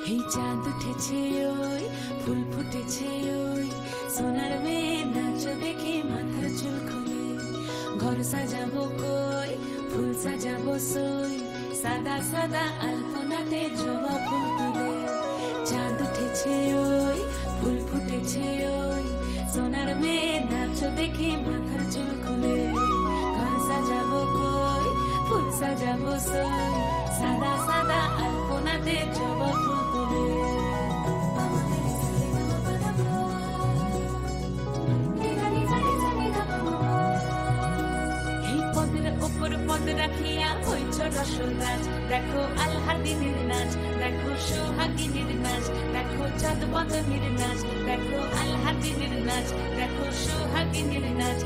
এই চাঁদ উঠেছে ওই ফুল ফুটেছে ওই সোনার মেয়ে নাচ দেখে মাথার চুল খুলে ঘর সাজাবো কই ফুল সাজাবো সই সাদা সাদা আলপনাতে জবা ফুল তুলে চাঁদ উঠেছে ওই ফুল ফুটেছে ওই সোনার মেয়ে নাচ দেখে মাথার চুল খুলে ঘর সাজাবো কই ফুল সাজাবো সই সাদা সাদা আলপনাতে জবা ফুল তুলে এই পদের ওপর পদ রাখিয়া হইছ রসরাজ দেখো আলহাদিনের নাচ দেখো সোহাগিনীর নাচ দেখো চাঁদ বদনের নাচ দেখো আলহাদিনের নাচ দেখো সোহাগিনীর নাচ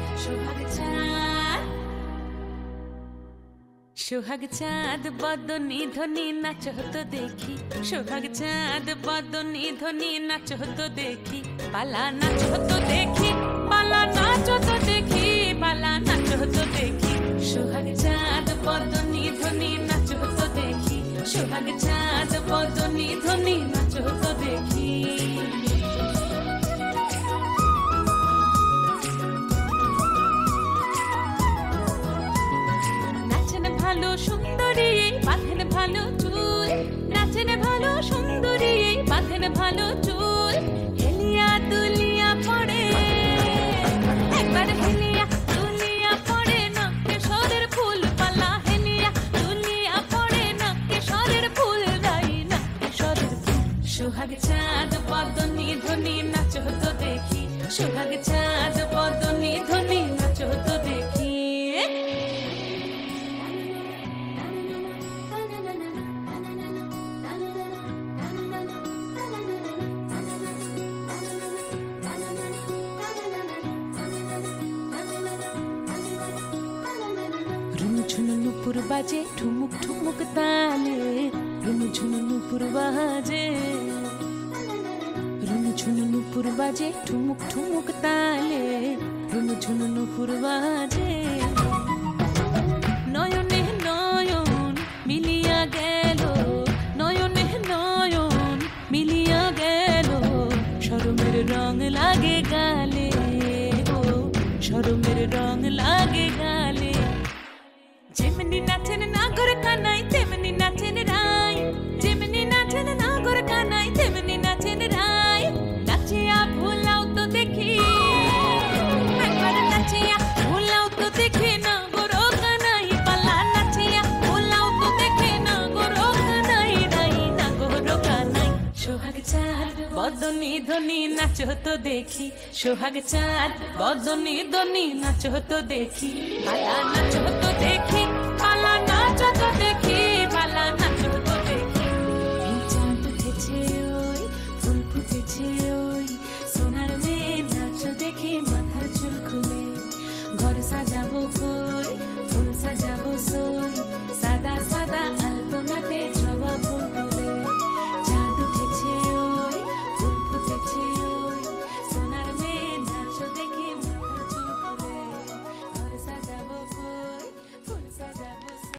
সোহাগ চাঁদ বদনী ধ্বনি নাচ হতো দেখি সোহাগ চাঁদ বদনী ধ্বনি নাচ হতো দেখি পালা নাচ হতো দেখি পালা নাচ হতো দেখি পালা নাচ হতো দেখি সোহাগ চাঁদ বদনী ধ্বনি নাচ হতো দেখি সোহাগ চাঁদ বদনী ধ্বনি নাচ হতো দেখি ভালো সুন্দরী বাঁধেন ভালো চুল নাচেন ভালো সুন্দরী বাঁধেন ভালো চুল হেলিয়া দুলিয়া পড়ে একবার হেলিয়া দুলিয়া পড়ে নাকে সরের ফুল পালা হেলিয়া দুলিয়া পড়ে নাকে সরের ফুল গাই নাকে সরের ফুল সোহাগ চাঁদ বদনী ধ্বনি নাচ হতো দেখি সোহাগ চাঁদ বদনী ধ্বনি নাচ হতো দেখি ঝুনু নুপুর বাজে ঠুমুক ঠুমুক তালে রুনু ঝুনু নুপুর বাজে রুনু ঝুনু নুপুর বাজে ঠুমুক ঠুমুক তালে রুনু ঝুনু নুপুর বাজে নয়নে নয়ন মিলিয়া গেল নয়নে নয়ন মিলিয়া গেল শরমের রং লাগে গালে ও শরমের রং লাগে গালে যেমনি নাচেন নাগর কানাই তেমনি নাচেন রাই যেমনি নাচেন নাগর কানাই তেমনি নাচেন রাই নাচিয়া ভুলাও তো দেখি একবার নাচিয়া ভুলাও তো দেখি নাগর কানাই পালা নাচিয়া ভুলাও তো দেখি নাগর কানাই রাই নাগর কানাই সোহাগ চাঁদ বদনী ধ্বনি নাচ হতো দেখি সোহাগ চাঁদ বদনী ধ্বনি নাচ হতো দেখি পালা নাচ হতো দেখি